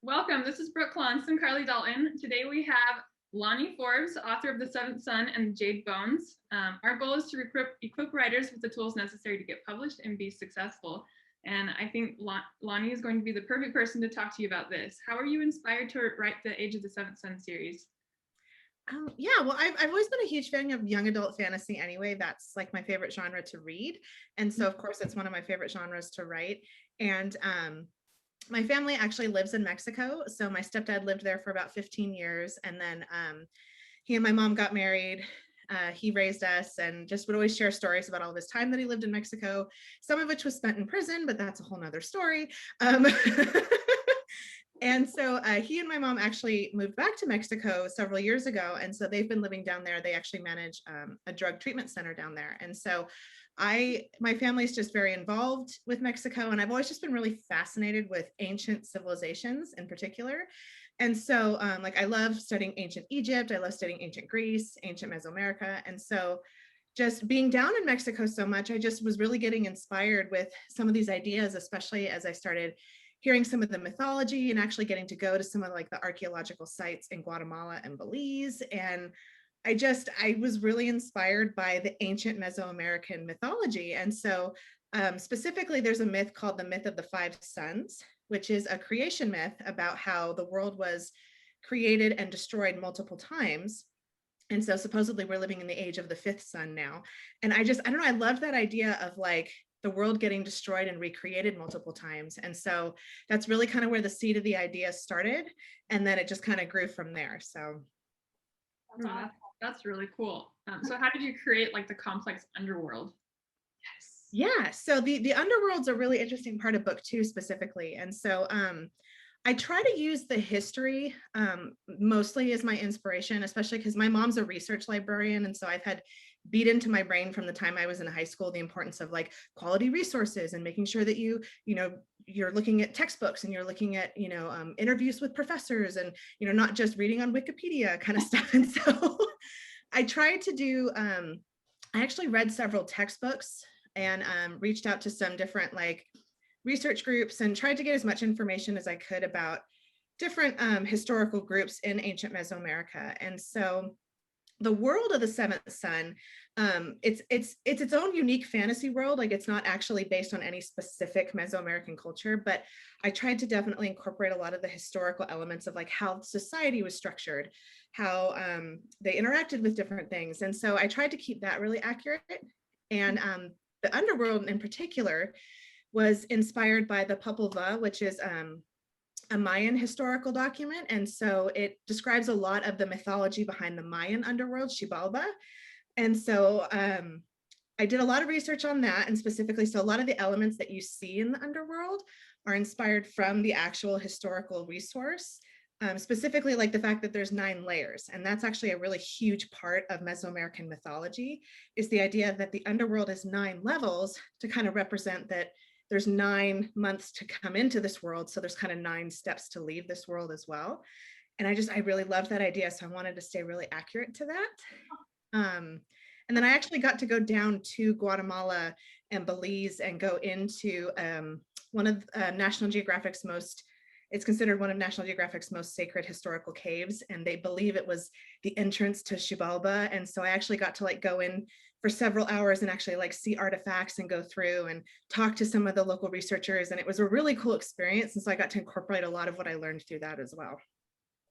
Welcome. This is Brooke Clance and Carly Dalton. Today we have Lani Forbes, author of The Seventh Son and Jade Bones. Our goal is to equip writers with the tools necessary to get published and be successful. And I think Lani is going to be the perfect person to talk to you about this. How are you inspired to write the Age of the Seventh Son series? Well, I've always been a huge fan of young adult fantasy anyway. That's like my favorite genre to read. And so, of course, it's one of my favorite genres to write. And my family actually lives in Mexico. So my stepdad lived there for about 15 years. And then he and my mom got married. He raised us and just would always share stories about all of his time that he lived in Mexico, some of which was spent in prison, but that's a whole nother story. And so he and my mom actually moved back to Mexico several years ago. And so they've been living down there. They actually manage a drug treatment center down there. And so my family's just very involved with Mexico. And I've always just been really fascinated with ancient civilizations in particular. And so I love studying ancient Egypt. I love studying ancient Greece, ancient Mesoamerica. And so just being down in Mexico so much, I just was really getting inspired with some of these ideas, especially as I started hearing some of the mythology and actually getting to go to some of like the archaeological sites in Guatemala and Belize. And I was really inspired by the ancient Mesoamerican mythology. And so specifically, there's a myth called the myth of the five sons, which is a creation myth about how the world was created and destroyed multiple times. And so supposedly we're living in the age of the fifth son now. And I don't know, I love that idea of like the world getting destroyed and recreated multiple times. And so that's really kind of where the seed of the idea started. And then it just kind of grew from there. So that's really cool. So how did you create like the Complex Underworld? Yeah, so the underworld's a really interesting part of book 2 specifically. And so I try to use the history mostly as my inspiration, especially because my mom's a research librarian. And so I've had beat into my brain from the time I was in high school the importance of like quality resources and making sure that you're looking at textbooks and you're looking at interviews with professors and not just reading on Wikipedia kind of stuff. And so I tried to do I actually read several textbooks and reached out to some different like research groups and tried to get as much information as I could about different historical groups in ancient Mesoamerica. And so the world of the seventh son, it's its own unique fantasy world. Like it's not actually based on any specific Mesoamerican culture, but I tried to definitely incorporate a lot of the historical elements of like how society was structured, how they interacted with different things. And so I tried to keep that really accurate. And the underworld in particular was inspired by the Popol Vuh, which is a Mayan historical document. And so it describes a lot of the mythology behind the Mayan underworld, Xibalba. And so I did a lot of research on that. And specifically, so a lot of the elements that you see in the underworld are inspired from the actual historical resource. Specifically like the fact that there's 9 layers. And that's actually a really huge part of Mesoamerican mythology, is the idea that the underworld is 9 levels to kind of represent that there's 9 months to come into this world. So there's kind of 9 steps to leave this world as well. And I really loved that idea. So I wanted to stay really accurate to that. And then I actually got to go down to Guatemala and Belize and go into one of National Geographic's it's considered one of National Geographic's most sacred historical caves. And they believe it was the entrance to Xibalba. And so I actually got to like go in for several hours and actually like see artifacts and go through and talk to some of the local researchers. And it was a really cool experience. And so I got to incorporate a lot of what I learned through that as well.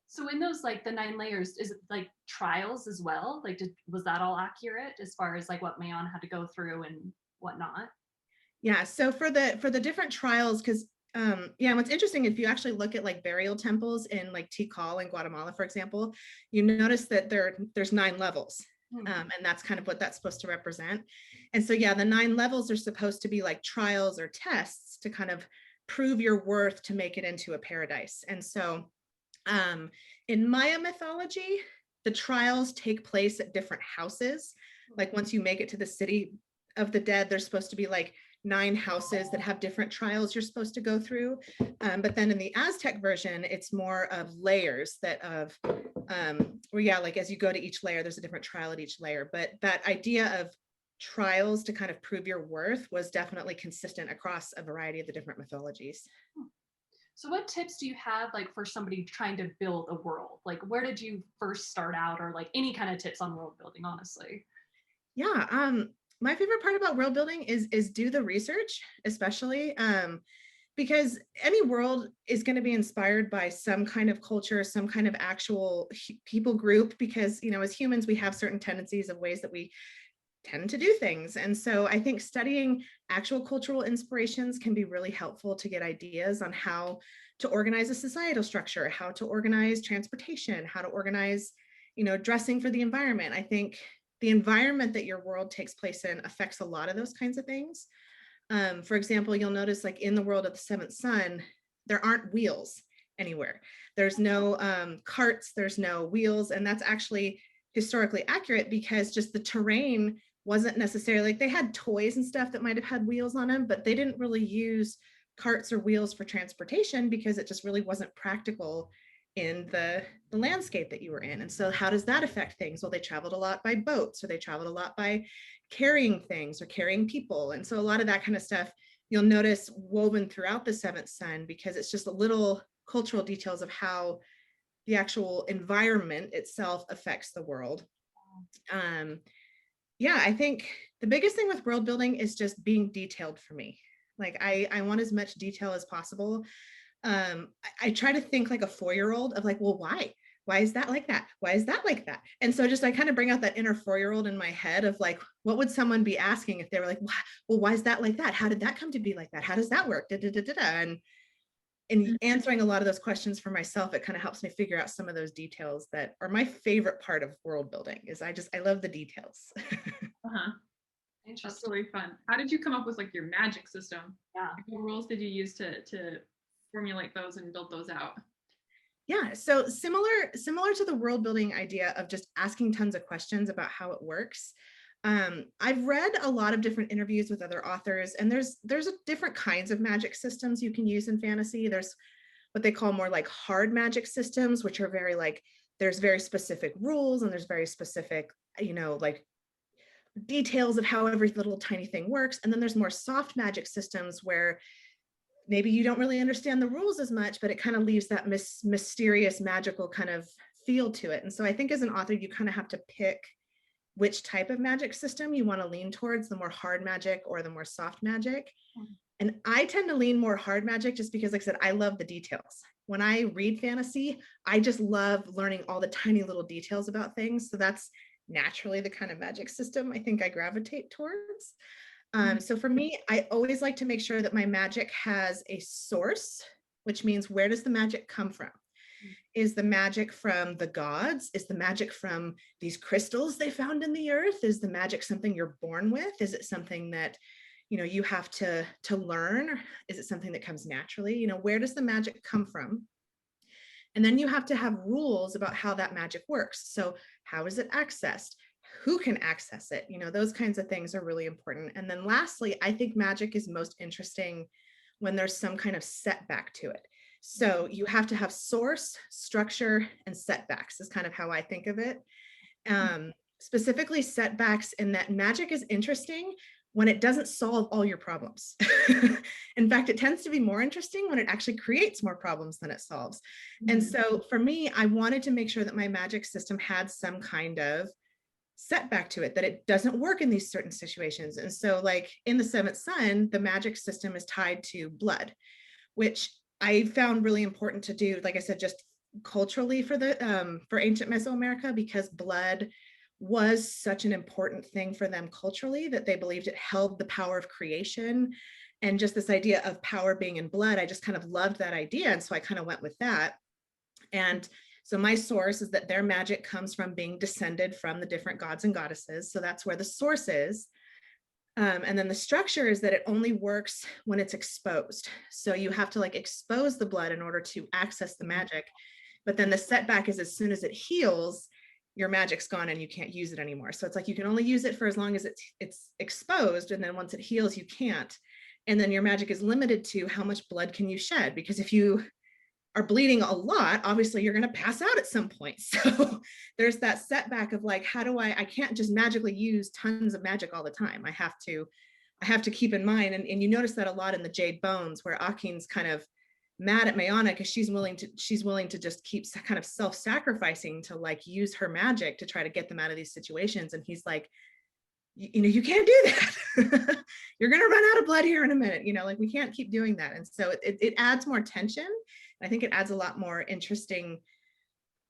So in those like the 9 layers, is it like trials as well? Like was that all accurate as far as like what Mayan had to go through and whatnot? Yeah, so for the different trials, because what's interesting, if you actually look at like burial temples in like Tikal in Guatemala, for example, you notice that there's 9 levels. And that's kind of what that's supposed to represent. And so, yeah, the 9 levels are supposed to be like trials or tests to kind of prove your worth to make it into a paradise. And so in Maya mythology, the trials take place at different houses. Like once you make it to the city of the dead, there's supposed to be like 9 houses that have different trials you're supposed to go through. But then in the Aztec version, it's more of layers like as you go to each layer, there's a different trial at each layer. But that idea of trials to kind of prove your worth was definitely consistent across a variety of the different mythologies. So what tips do you have like for somebody trying to build a world? Like where did you first start out, or like any kind of tips on world building, honestly? Yeah, my favorite part about world building is do the research, especially because any world is going to be inspired by some kind of culture, some kind of actual people group, because, you know, as humans, we have certain tendencies of ways that we tend to do things. And so I think studying actual cultural inspirations can be really helpful to get ideas on how to organize a societal structure, how to organize transportation, how to organize, you know, dressing for the environment. I think the environment that your world takes place in affects a lot of those kinds of things. For example, you'll notice like in the world of the seventh son, there aren't wheels anywhere. There's no carts, there's no wheels. And that's actually historically accurate because just the terrain wasn't necessarily like they had toys and stuff that might have had wheels on them, but they didn't really use carts or wheels for transportation because it just really wasn't practical in the landscape that you were in. And so how does that affect things? Well, they traveled a lot by boats, or they traveled a lot by carrying things or carrying people. And so a lot of that kind of stuff you'll notice woven throughout the seventh son, because it's just a little cultural details of how the actual environment itself affects the world. Yeah, I think the biggest thing with world building is just being detailed for me. Like I want as much detail as possible. I try to think like a 4-year-old of like, well, why? Why is that like that? Why is that like that? And so just I kind of bring out that inner 4-year-old in my head of like, what would someone be asking if they were like, well, why is that like that? How did that come to be like that? How does that work? Da, da, da, da, da. And in answering a lot of those questions for myself, it kind of helps me figure out some of those details that are my favorite part of world building. Is I love the details. Uh-huh. That's Interesting. really fun. How did you come up with like your magic system? Yeah. Like, what rules did you use to formulate those and build those out? Yeah, so similar to the world building idea of just asking tons of questions about how it works. I've read a lot of different interviews with other authors, and there's different kinds of magic systems you can use in fantasy. There's what they call more like hard magic systems, which are very like there's very specific rules and there's very specific, you know, like details of how every little tiny thing works. And then there's more soft magic systems where maybe you don't really understand the rules as much, but it kind of leaves that mysterious, magical kind of feel to it. And so I think as an author, you kind of have to pick which type of magic system you want to lean towards, the more hard magic or the more soft magic. And I tend to lean more hard magic just because, like I said, I love the details. When I read fantasy, I just love learning all the tiny little details about things. So that's naturally the kind of magic system I think I gravitate towards. So for me, I always like to make sure that my magic has a source, which means where does the magic come from? Is the magic from the gods? Is the magic from these crystals they found in the earth? Is the magic something you're born with? Is it something that, you know, you have to learn? Is it something that comes naturally? You know, where does the magic come from? And then you have to have rules about how that magic works. So how is it accessed? Who can access it? You know, those kinds of things are really important. And then lastly, I think magic is most interesting when there's some kind of setback to it. So you have to have source, structure, and setbacks is kind of how I think of it. Specifically setbacks in that magic is interesting when it doesn't solve all your problems. In fact, it tends to be more interesting when it actually creates more problems than it solves. And so for me, I wanted to make sure that my magic system had some kind of setback to it, that it doesn't work in these certain situations. And so like in the seventh son, the magic system is tied to blood, which I found really important to do, like I said, just culturally for the for ancient Mesoamerica, because blood was such an important thing for them culturally, that they believed it held the power of creation. And just this idea of power being in blood, I just kind of loved that idea. And so I kind of went with that. And so my source is that their magic comes from being descended from the different gods and goddesses. So that's where the source is. And then the structure is that it only works when it's exposed. So you have to like expose the blood in order to access the magic. But then the setback is as soon as it heals, your magic's gone and you can't use it anymore. So it's like you can only use it for as long as it's exposed. And then once it heals, you can't. And then your magic is limited to how much blood can you shed? Because if you are bleeding a lot, obviously you're going to pass out at some point. So there's that setback of like, how do I can't just magically use tons of magic all the time. I have to keep in mind, and you notice that a lot in the Jade Bones, where Akin's kind of mad at Mayana because she's willing to just keep kind of self-sacrificing to like use her magic to try to get them out of these situations. And he's like, you know, you can't do that. You're going to run out of blood here in a minute, you know, like we can't keep doing that. And so it adds more tension. I think it adds a lot more interesting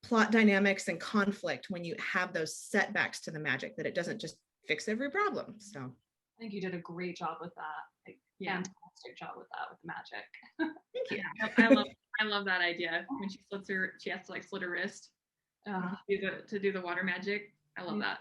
plot dynamics and conflict when you have those setbacks to the magic, that it doesn't just fix every problem. So I think you did a great job with that. Like, Yeah. fantastic job with that, with the magic. thank you. I love that idea. When she has to like slit her wrist to do the water magic. I love that.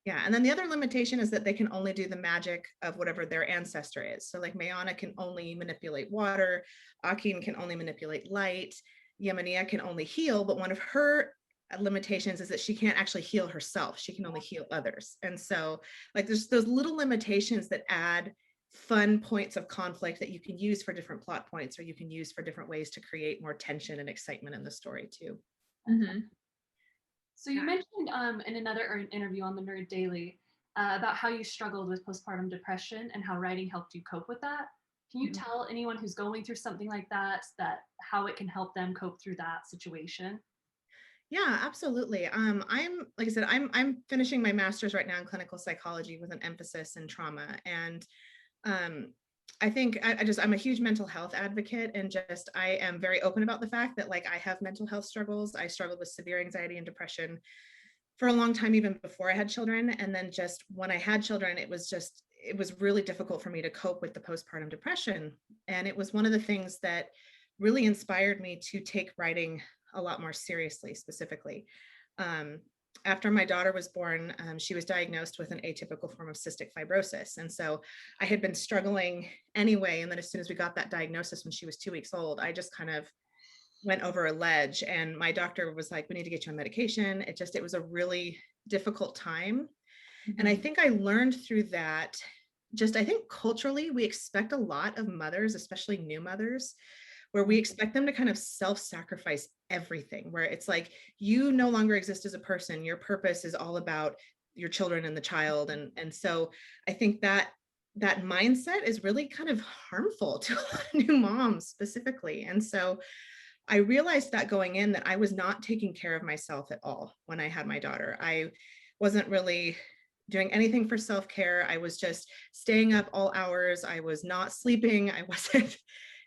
Yeah, and then the other limitation is that they can only do the magic of whatever their ancestor is. So like Mayana can only manipulate water, Akin can only manipulate light, Yemenia can only heal, but one of her limitations is that she can't actually heal herself. She can only heal others. And so like there's those little limitations that add fun points of conflict that you can use for different plot points, or you can use for different ways to create more tension and excitement in the story too. Mm-hmm. So you mentioned in another interview on the Nerd Daily about how you struggled with postpartum depression and how writing helped you cope with that. Can you tell anyone who's going through something like that how it can help them cope through that situation? Yeah, absolutely. I'm like I said, I'm finishing my master's right now in clinical psychology with an emphasis in trauma. And I think I'm a huge mental health advocate, and just I am very open about the fact that like I have mental health struggles. I struggled with severe anxiety and depression for a long time, even before I had children. And then just when I had children, it was really difficult for me to cope with the postpartum depression. And it was one of the things that really inspired me to take writing a lot more seriously. Specifically, after my daughter was born, she was diagnosed with an atypical form of cystic fibrosis. And so I had been struggling anyway. And then as soon as we got that diagnosis when she was 2 weeks old, I just kind of went over a ledge, and my doctor was like, we need to get you on medication. It was a really difficult time. Mm-hmm. And I think I learned through that, I think culturally, we expect a lot of mothers, especially new mothers, where we expect them to kind of self-sacrifice everything, where it's like, you no longer exist as a person. Your purpose is all about your children and the child. And so I think that mindset is really kind of harmful to a lot of new moms specifically. And so I realized that going in, that I was not taking care of myself at all when I had my daughter. I wasn't really doing anything for self-care. I was just staying up all hours. I was not sleeping. I wasn't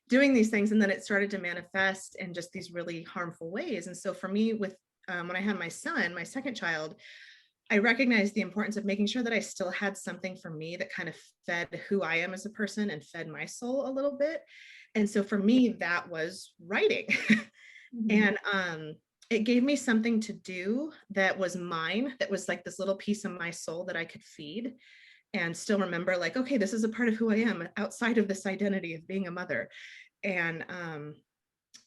doing these things. And then it started to manifest in just these really harmful ways. And so for me, with when I had my son, my second child, I recognized the importance of making sure that I still had something for me that kind of fed who I am as a person and fed my soul a little bit. And so for me, that was writing. Mm-hmm. And it gave me something to do that was mine, that was like this little piece of my soul that I could feed and still remember, like, okay, this is a part of who I am outside of this identity of being a mother. And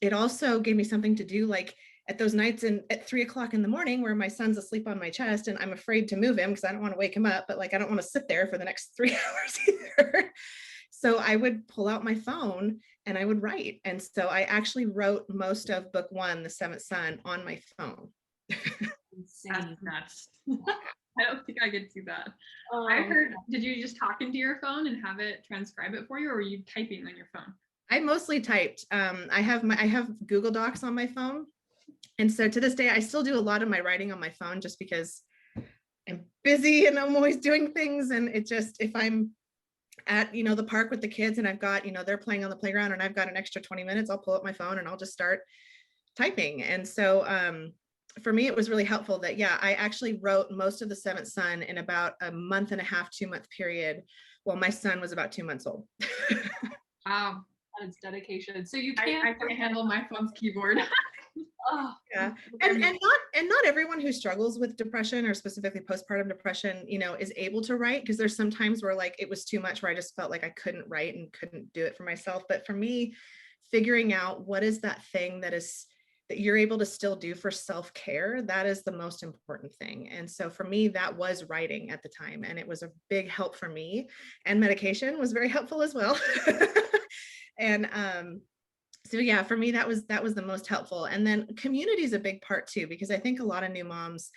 it also gave me something to do, like at those nights at 3 o'clock in the morning where my son's asleep on my chest and I'm afraid to move him because I don't want to wake him up, but like I don't want to sit there for the next 3 hours either. So I would pull out my phone and I would write. And so I actually wrote most of book 1, The Seventh Son, on my phone. That's nuts. I don't think I could do that. I heard, did you just talk into your phone and have it transcribe it for you, or were you typing on your phone? I mostly typed. I have Google Docs on my phone. And so to this day, I still do a lot of my writing on my phone just because I'm busy and I'm always doing things. And it just, if I'm at, the park with the kids and I've got, they're playing on the playground and I've got an extra 20 minutes, I'll pull up my phone and I'll just start typing. And so for me, it was really helpful that, I actually wrote most of The Seventh Son in about a 1.5 month, 2-month period while my son was about 2 months old. Wow. That is dedication. So you can't I can't handle my phone's keyboard. Oh, yeah. And not everyone who struggles with depression, or specifically postpartum depression, is able to write, because there's some times where like it was too much, where I just felt like I couldn't write and couldn't do it for myself. But for me, figuring out what is that thing that you're able to still do for self-care, that is the most important thing. And so for me, that was writing at the time, and it was a big help for me, and medication was very helpful as well. And so for me, that was the most helpful. And then community is a big part too, because I think a lot of new moms,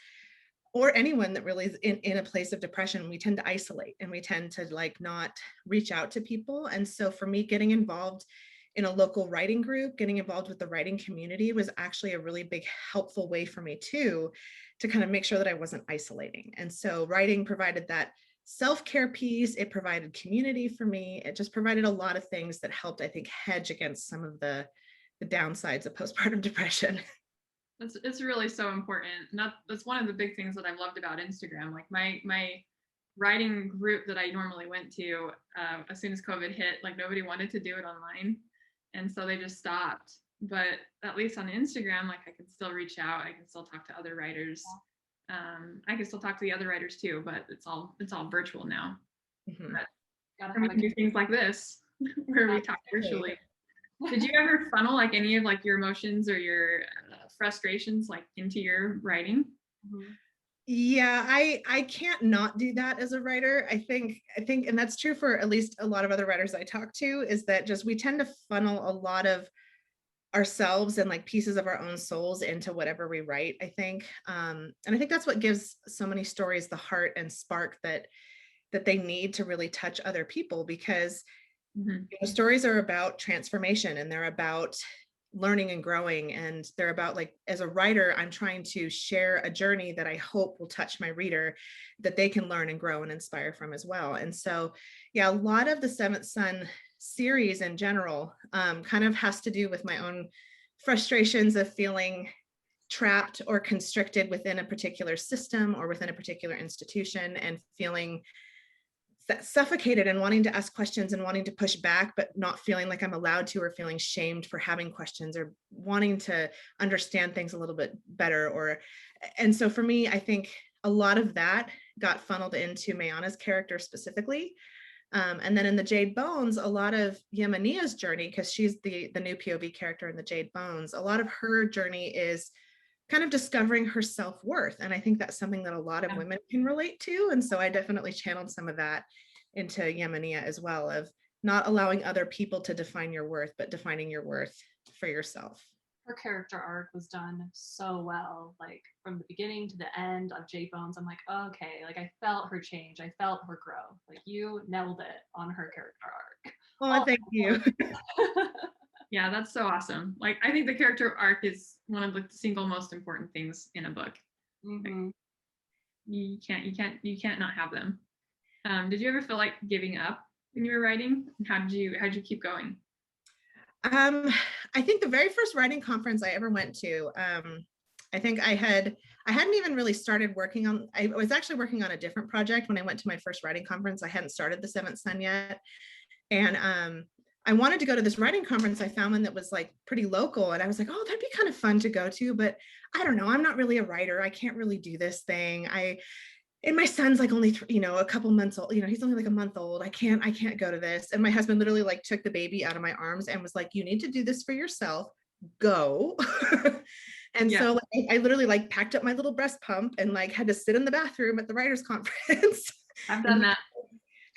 or anyone that really is in a place of depression, we tend to isolate and we tend to like not reach out to people. And so for me, getting involved in a local writing group, getting involved with the writing community was actually a really big helpful way for me too, to kind of make sure that I wasn't isolating. And so writing provided that self-care piece, it provided community for me. It just provided a lot of things that helped, I think, hedge against some of the downsides of postpartum depression. It's really so important. And that's one of the big things that I've loved about Instagram. Like my writing group that I normally went to, as soon as COVID hit, like nobody wanted to do it online. And so they just stopped. But at least on Instagram, like I can still reach out. I can still talk to other writers. I can still talk to the other writers too, but it's all virtual now. Mm-hmm. And we can do things like this where we talk virtually. Did you ever funnel like any of like your emotions or your frustrations like into your writing? Mm-hmm. Yeah, I can't not do that as a writer. I think, and that's true for at least a lot of other writers I talk to, is that just we tend to funnel a lot of ourselves and like pieces of our own souls into whatever we write, I think. And I think that's what gives so many stories the heart and spark that they need to really touch other people, because stories are about transformation, and they're about learning and growing, and they're about, like, as a writer, I'm trying to share a journey that I hope will touch my reader, that they can learn and grow and inspire from as well. And so, yeah, a lot of the Seventh Son series in general kind of has to do with my own frustrations of feeling trapped or constricted within a particular system or within a particular institution, and feeling suffocated and wanting to ask questions and wanting to push back, but not feeling like I'm allowed to, or feeling shamed for having questions, or wanting to understand things a little bit better. And so for me, I think a lot of that got funneled into Mayana's character specifically. And then in the Jade Bones, a lot of Yemenia's journey, because she's the new POV character in the Jade Bones, a lot of her journey is kind of discovering her self-worth. And I think that's something that a lot of women can relate to. And so I definitely channeled some of that into Yemenia as well, of not allowing other people to define your worth, but defining your worth for yourself. Her character arc was done so well, like from the beginning to the end of Jade Bones. I'm like, okay, like I felt her change, I felt her grow. Like you nailed it on her character arc. Oh, thank you. Yeah, that's so awesome. Like I think the character arc is one of the single most important things in a book. Mm-hmm. Like, you can't not have them. Did you ever feel like giving up when you were writing? How'd you keep going? I think the very first writing conference I ever went to, I think I hadn't even really started working on, I was actually working on a different project when I went to my first writing conference. I hadn't started the Seventh Son yet. And I wanted to go to this writing conference. I found one that was like pretty local, and I was like, oh, that'd be kind of fun to go to, but I don't know, I'm not really a writer. I can't really do this thing. And my son's like only, a couple months old, he's only like a month old. I can't go to this. And my husband literally like took the baby out of my arms and was like, you need to do this for yourself, go. And so like, I literally like packed up my little breast pump and like had to sit in the bathroom at the writers conference. I've done that.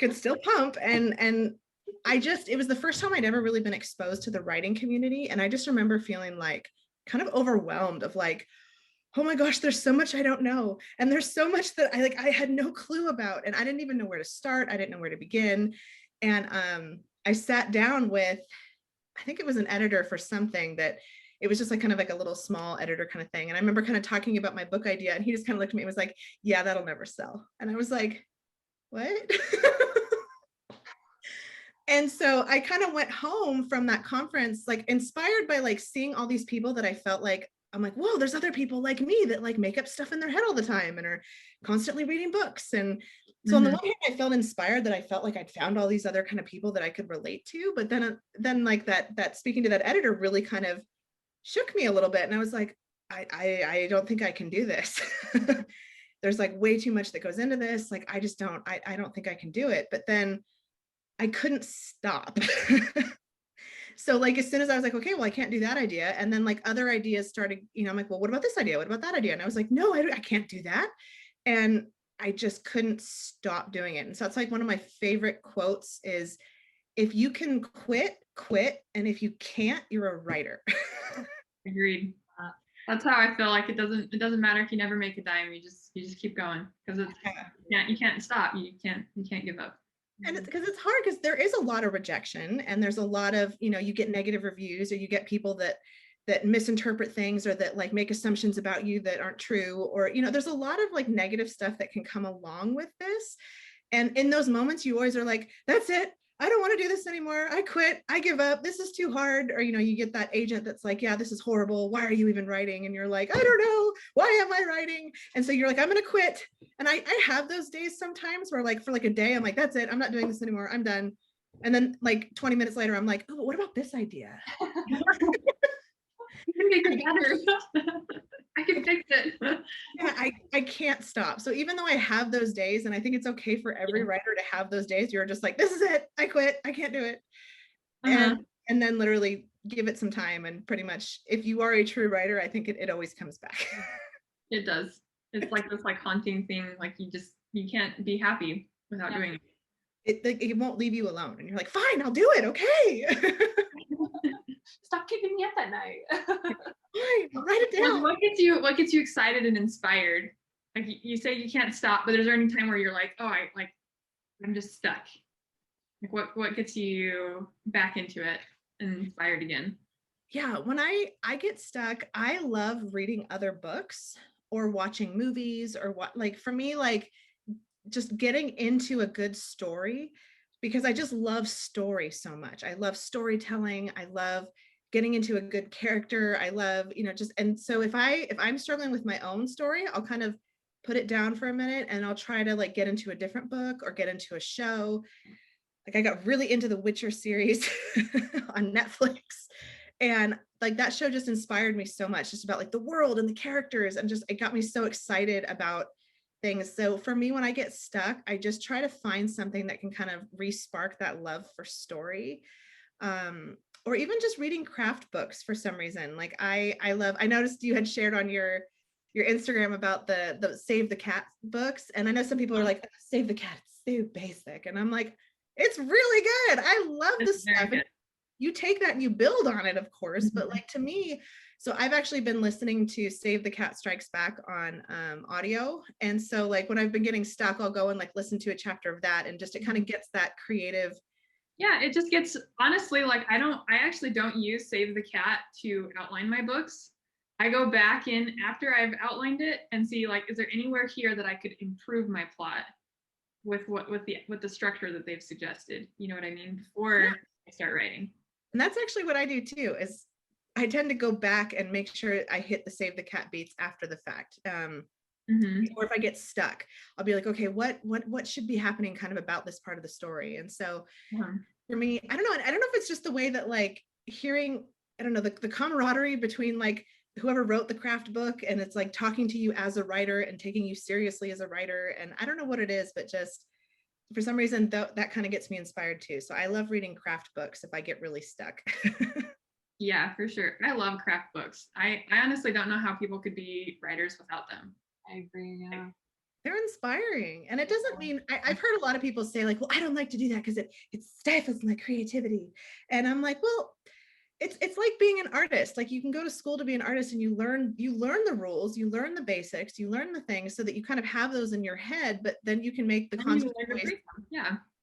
Could still pump. And it was the first time I'd ever really been exposed to the writing community. And I just remember feeling like kind of overwhelmed of like, oh my gosh, there's so much I don't know. And there's so much that I had no clue about. And I didn't even know where to start. I didn't know where to begin. And I sat down with, I think it was an editor for something that it was just like kind of like a little small editor kind of thing. And I remember kind of talking about my book idea, and he just kind of looked at me and was like, yeah, that'll never sell. And I was like, what? And so I kind of went home from that conference, like inspired by like seeing all these people that I felt like, I'm like, whoa, there's other people like me that like make up stuff in their head all the time and are constantly reading books. And so on the one hand, I felt inspired that I felt like I'd found all these other kind of people that I could relate to. But then like that speaking to that editor really kind of shook me a little bit. And I was like, I don't think I can do this. There's like way too much that goes into this. Like, I don't think I can do it. But then I couldn't stop. So like, as soon as I was like, okay, well, I can't do that idea. And then like other ideas started, I'm like, well, what about this idea? What about that idea? And I was like, no, I can't do that. And I just couldn't stop doing it. And so it's like one of my favorite quotes is, if you can quit, quit. And if you can't, you're a writer. Agreed. That's how I feel. Like it doesn't matter if you never make a dime. You just keep going, because you can't stop. You can't give up. And it's because it's hard because there is a lot of rejection and there's a lot of, you get negative reviews, or you get people that misinterpret things, or that like make assumptions about you that aren't true, or there's a lot of like negative stuff that can come along with this. And in those moments you always are like, that's it, I don't want to do this anymore, I quit, I give up, this is too hard. Or you get that agent that's like, yeah, this is horrible, why are you even writing? And you're like, I don't know, why am I writing? And so you're like, I'm gonna quit. And I have those days sometimes where like for like a day I'm like, that's it, I'm not doing this anymore, I'm done. And then like 20 minutes later I'm like, oh, what about this idea? You can make it better. I can fix it. Yeah, I can't stop. So even though I have those days, and I think it's okay for every writer to have those days, you're just like, this is it, I quit, I can't do it. And then literally give it some time, and pretty much if you are a true writer, I think it always comes back. It does. It's like this like haunting thing, like you can't be happy without doing it. It won't leave you alone, and you're like, fine, I'll do it, okay. Stop keeping me up at night. Fine, write it down. What gets you excited and inspired? Like you say you can't stop, but is there any time where you're like, oh, I'm just stuck? Like what gets you back into it and inspired again? Yeah, when I get stuck, I love reading other books or watching movies, or what, like for me, like just getting into a good story, because I just love story so much. I love storytelling. I love getting into a good character. I love, just, and so if I'm struggling with my own story, I'll kind of put it down for a minute and I'll try to like get into a different book or get into a show. Like I got really into the Witcher series on Netflix, and like that show just inspired me so much, just about like the world and the characters, and just it got me so excited about things. So for me, when I get stuck, I just try to find something that can kind of re-spark that love for story. Or even just reading craft books for some reason. Like I noticed you had shared on your Instagram about the Save the Cat books, and I know some people are like, Save the Cat, it's so basic, and I'm like, it's really good, I love this stuff. You take that and you build on it, of course, but like to me, so I've actually been listening to Save the Cat Strikes Back on audio, and so like when I've been getting stuck, I'll go and like listen to a chapter of that, and just it kind of gets that creative. Yeah, it just gets, honestly, like I actually don't use Save the Cat to outline my books. I go back in after I've outlined it and see like, is there anywhere here that I could improve my plot with the structure that they've suggested? You know what I mean? Before I start writing. And that's actually what I do too, is I tend to go back and make sure I hit the Save the Cat beats after the fact. Or if I get stuck, I'll be like, okay, what should be happening kind of about this part of the story? And so for me, I don't know if it's just the way that like hearing, I don't know, the camaraderie between like whoever wrote the craft book, and it's like talking to you as a writer and taking you seriously as a writer. And I don't know what it is, but just for some reason that kind of gets me inspired too. So I love reading craft books if I get really stuck. Yeah, for sure. I love craft books. I honestly don't know how people could be writers without them. I agree, yeah. They're inspiring. And it doesn't mean, I've heard a lot of people say like, well, I don't like to do that because it stifles my creativity. And I'm like, well, it's like being an artist. Like you can go to school to be an artist, and you learn the rules, you learn the basics, you learn the things so that you kind of have those in your head, but then you can make the conscious choice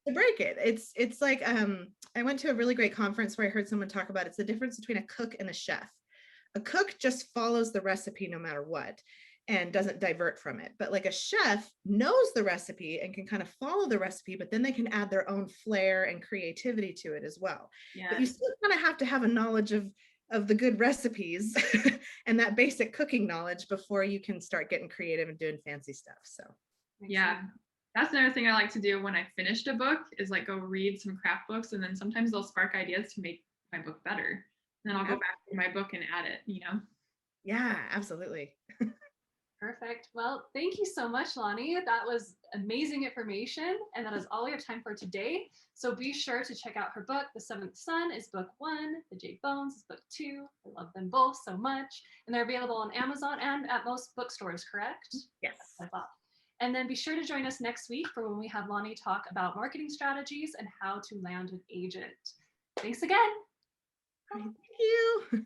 to break it. It's like I went to a really great conference where I heard someone talk about it's the difference between a cook and a chef. A cook just follows the recipe no matter what and doesn't divert from it. But like a chef knows the recipe and can kind of follow the recipe, but then they can add their own flair and creativity to it as well. Yeah. But you still kind of have to have a knowledge of the good recipes and that basic cooking knowledge before you can start getting creative and doing fancy stuff. So yeah, that's another thing I like to do when I finished a book is like go read some craft books, and then sometimes they'll spark ideas to make my book better. And then I'll go back to my book and add it, Yeah, absolutely. Perfect. Well, thank you so much, Lani. That was amazing information. And that is all we have time for today. So be sure to check out her book. The Seventh Son is book 1. The Jade Bones is book 2. I love them both so much. And they're available on Amazon and at most bookstores, correct? Yes. I thought. And then be sure to join us next week for when we have Lani talk about marketing strategies and how to land an agent. Thanks again. Thank you.